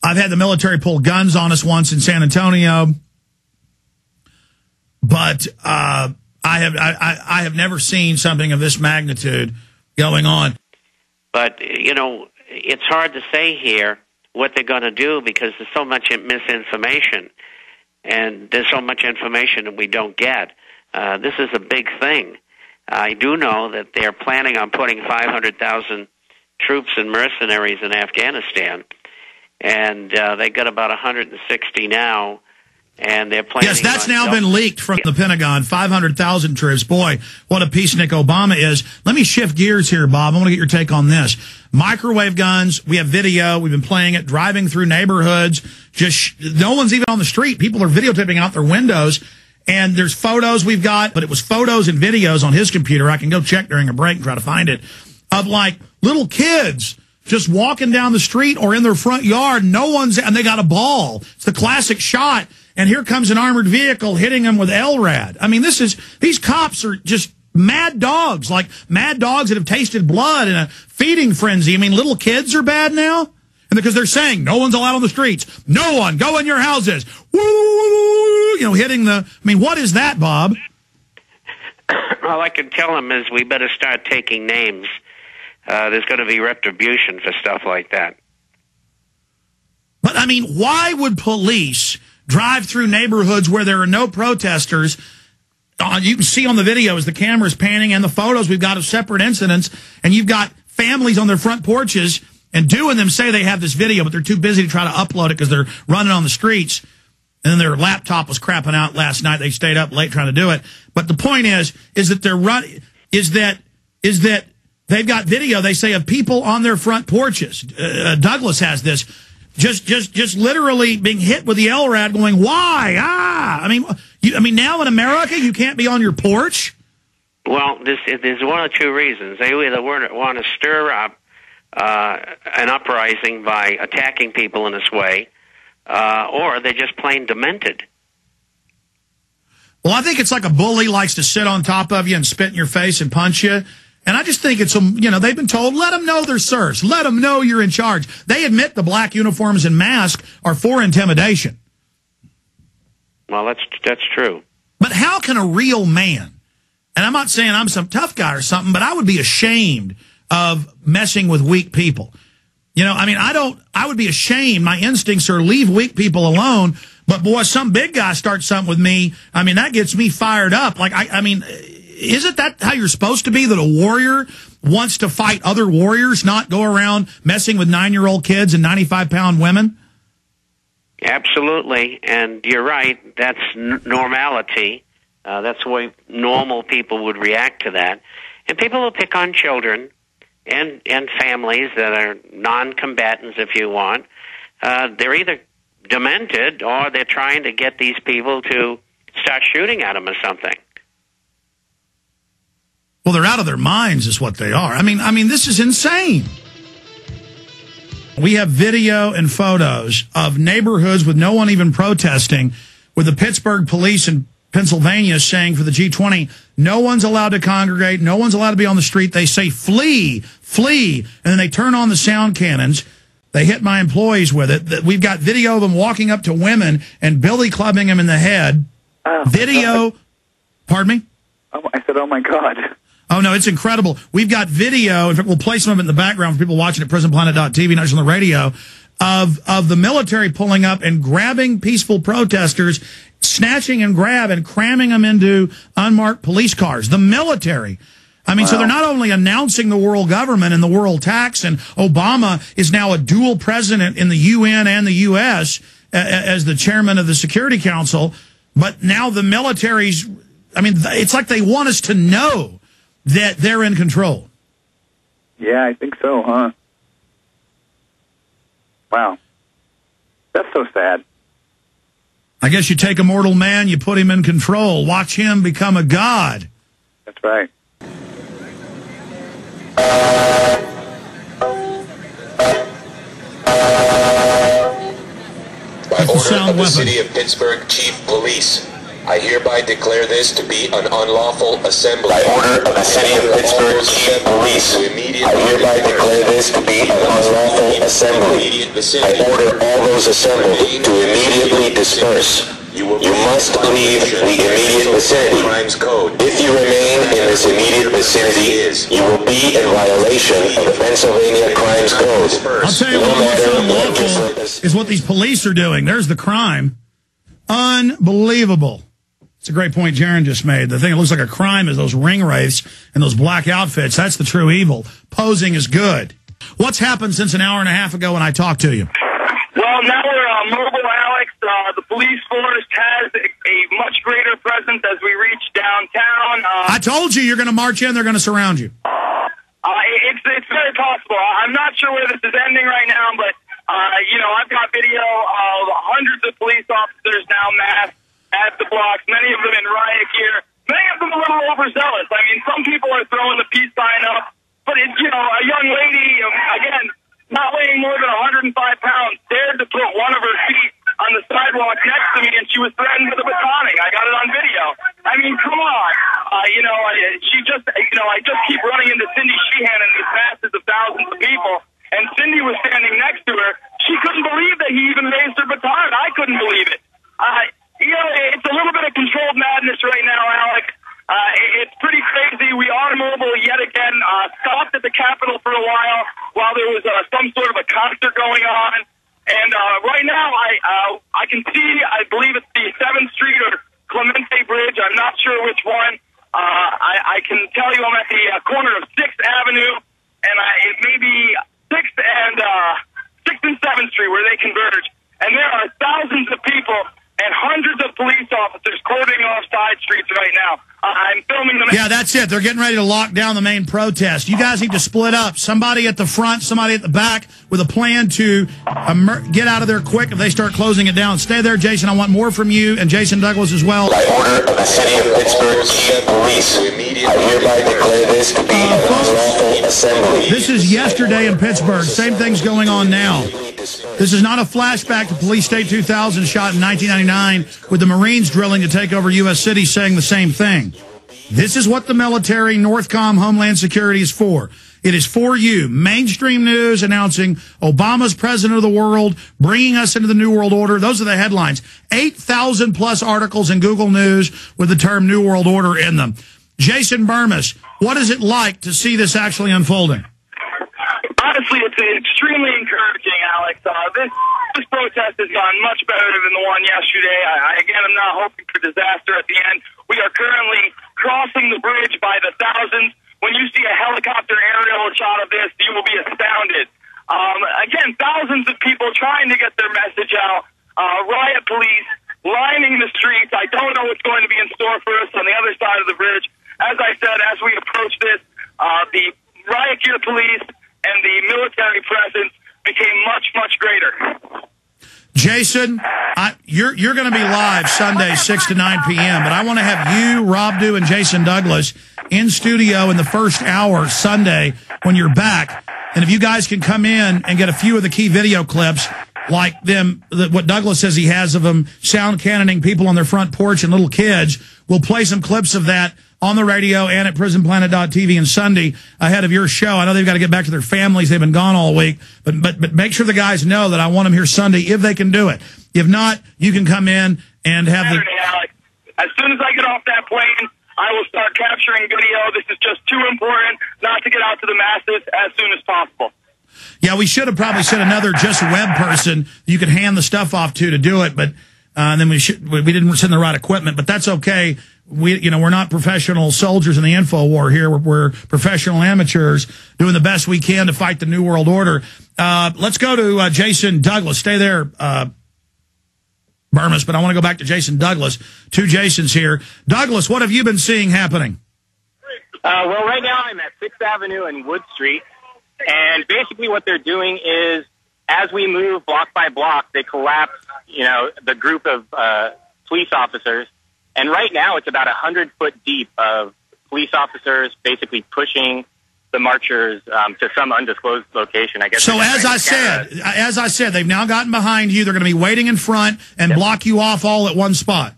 I've had the military pull guns on us once in San Antonio, but I have never seen something of this magnitude going on. But, you know, it's hard to say here what they're going to do because there's so much misinformation, and there's so much information that we don't get. This is a big thing. I do know that they're planning on putting 500,000 troops and mercenaries in Afghanistan, and they got about 160 now, and they're planning. Yes, that's now been leaked from the Pentagon. 500,000 troops. Boy, what a peacenik Obama is. Let me shift gears here, Bob. I want to get your take on this. Microwave guns. We have video. We've been playing it, driving through neighborhoods. Just no one's even on the street. People are videotaping out their windows. And there's photos we've got, but it was photos and videos on his computer. I can go check during a break and try to find it, of like little kids just walking down the street or in their front yard. No one's, and they got a ball. It's the classic shot. And here comes an armored vehicle hitting them with LRAD. I mean, these cops are just mad dogs, like mad dogs that have tasted blood in a feeding frenzy. I mean, little kids are bad now. And because they're saying no one's allowed on the streets, no one, go in your houses, woo, you know, hitting the. I mean, what is that, Bob? All I can tell them is we better start taking names. There's going to be retribution for stuff like that. But I mean, why would police drive through neighborhoods where there are no protesters? You can see on the videos, the camera's panning, and the photos we've got of separate incidents, and you've got families on their front porches. And doing them say they have this video, but they're too busy to try to upload it because they're running on the streets. And then their laptop was crapping out last night. They stayed up late trying to do it. But the point is that they're is that they've got video, they say, of people on their front porches. Douglas has this, just literally being hit with the LRAD, going, why? I mean, now in America, you can't be on your porch. Well, there's one or two reasons. They either want to stir up an uprising by attacking people in this way, or they're just plain demented. Well, I think it's like a bully likes to sit on top of you and spit in your face and punch you. And I just think it's, they've been told, let them know they're serfs. Let them know you're in charge. They admit the black uniforms and masks are for intimidation. Well, that's true. But how can a real man, and I'm not saying I'm some tough guy or something, but I would be ashamed of messing with weak people. I would be ashamed. My instincts are leave weak people alone. But boy, some big guy starts something with me. I mean, that gets me fired up. Like, isn't that how you're supposed to be? That a warrior wants to fight other warriors, not go around messing with 9-year-old kids and 95-pound women? Absolutely. And you're right. That's normality. That's the way normal people would react to that. And people will pick on children and families that are non-combatants, if you want. They're either demented or they're trying to get these people to start shooting at them or something. Well, they're out of their minds is what they are. I mean, this is insane. We have video and photos of neighborhoods with no one even protesting, with the Pittsburgh police and Pennsylvania saying for the G20, no one's allowed to congregate, no one's allowed to be on the street. They say, flee, flee, and then they turn on the sound cannons. They hit my employees with it. We've got video of them walking up to women and billy clubbing them in the head. Video, pardon me? I said, oh, my God. Oh, no, it's incredible. We've got video. In fact, we'll play some of it in the background for people watching at prisonplanet.tv, not just on the radio, of the military pulling up and grabbing peaceful protesters, snatching and grab and cramming them into unmarked police cars. The military. I mean, wow. So they're not only announcing the world government and the world tax, and Obama is now a dual president in the UN and the U.S. As the chairman of the Security Council, but now the military's, it's like they want us to know that they're in control. Yeah, I think so, huh? Wow. That's so sad. I guess you take a mortal man, you put him in control. Watch him become a god. That's right. By order of the City of Pittsburgh Chief Police, I hereby declare this to be an unlawful assembly. By order of the City of Pittsburgh Chief Police, I hereby declare this to be an unlawful assembly. I order all those assembled to immediately disperse. You must leave the immediate vicinity. If you remain in this immediate vicinity, you will be in violation of the Pennsylvania Crimes Code. I'll tell you what's unlawful is what these police are doing. There's the crime. Unbelievable. It's a great point Jaron just made. The thing that looks like a crime is those ring wraiths and those black outfits. That's the true evil. Posing is good. What's happened since an hour and a half ago when I talked to you? Well, now we're mobile, Alex. The police force has a much greater presence as we reach downtown. I told you you're going to march in. They're going to surround you. It's very possible. I'm not sure where this is ending right now, but, I've got video of hundreds of police officers now masked at the blocks, many of them in riot gear, many of them a little overzealous. I mean, some people are throwing the peace sign up, but, a young lady, again, not weighing more than 105 pounds, dared to put one of her feet on the sidewalk next to me, and she was threatened with a batoning. I got it on video. I mean, come on. I just keep running into Cindy Sheehan and these masses of thousands of people, and Cindy was standing next to her. She couldn't believe that he even raised her baton. I couldn't believe it. It's a little bit of controlled madness right now, Alex. It's pretty crazy. We are mobile yet again. Stopped at the Capitol for a while there was some sort of a concert going on. And right now, I can see, I believe it's the 7th Street or Clemente Bridge. I'm not sure which one. I can tell you I'm at the corner of 6th Avenue, and it may be 6th and 7th Street where they converge. And there are thousands of people and hundreds of police officers cording off side streets right now. I'm filming them. Yeah, that's it. They're getting ready to lock down the main protest. You guys need to split up. Somebody at the front, somebody at the back with a plan to get out of there quick if they start closing it down. Stay there, Jason. I want more from you and Jason Douglas as well. By order of the City of Pittsburgh Chief Police, I hereby declare this to be an unlawful assembly. This is yesterday in Pittsburgh. Same thing's going on now. This is not a flashback to Police State 2000 shot in 1999 with the Marines drilling to take over U.S. cities saying the same thing. This is what the military, Northcom, Homeland Security is for. It is for you. Mainstream news announcing Obama's president of the world, bringing us into the New World Order. Those are the headlines. 8,000 plus articles in Google News with the term New World Order in them. Jason Burmis, what is it like to see this actually unfolding? Honestly, it's extremely encouraging, Alex. This protest has gone much better than the one yesterday. Again, I'm not hoping for disaster at the end. We are currently crossing the bridge by the thousands. When you see a helicopter aerial shot of this, you will be astounded. Again, thousands of people trying to get their message out. Riot police lining the streets. I don't know what's going to be in store for us on the other side of the bridge. As I said, as we approach this, the riot gear police and the military presence became much, much greater. Jason, you're going to be live Sunday, 6 to 9 p.m., but I want to have you, Rob Dew, and Jason Douglas in studio in the first hour Sunday when you're back. And if you guys can come in and get a few of the key video clips, like what Douglas says he has of them sound cannoning people on their front porch and little kids, we'll play some clips of that on the radio and at prisonplanet.tv and Sunday ahead of your show. I know they've got to get back to their families. They've been gone all week. But make sure the guys know that I want them here Sunday if they can do it. If not, you can come in and have Saturday, Alex. As soon as I get off that plane, I will start capturing video. This is just too important not to get out to the masses as soon as possible. Yeah, we should have probably sent another just web person you could hand the stuff off to do it, but then we didn't send the right equipment, but that's okay. We're not professional soldiers in the info war here. We're professional amateurs doing the best we can to fight the New World Order. Let's go to Jason Douglas. Stay there, Burmis, but I want to go back to Jason Douglas. Two Jasons here. Douglas, what have you been seeing happening? Well, right now I'm at 6th Avenue and Wood Street, and basically what they're doing is as we move block by block, they collapse, the group of police officers. And right now it's about 100 foot deep of police officers basically pushing the marchers to some undisclosed location. I guess. So as I said, they've now gotten behind you. They're going to be waiting in front and block you off all at one spot.